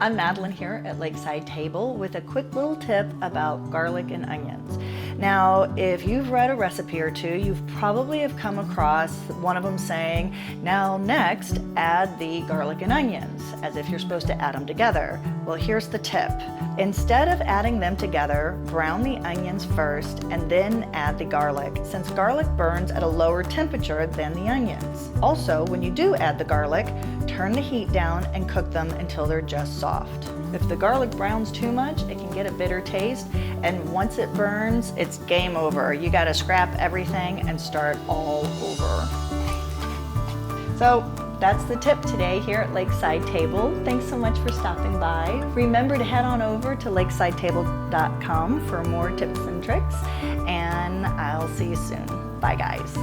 I'm Madeline here at Lakeside Table with a quick little tip about garlic and onions. Now, if you've read a recipe or two, you've probably have come across one of them saying, now next, add the garlic and onions, as if you're supposed to add them together. Well, here's the tip. Instead of adding them together, brown the onions first and then add the garlic, since garlic burns at a lower temperature than the onions. Also, when you do add the garlic, turn the heat down and cook them until they're just soft. If the garlic browns too much, it can get a bitter taste, and once it burns, it's game over. You gotta scrap everything and start all over. So that's the tip today here at Lakeside Table. Thanks so much for stopping by. Remember to head on over to lakesidetable.com for more tips and tricks, and I'll see you soon. Bye guys.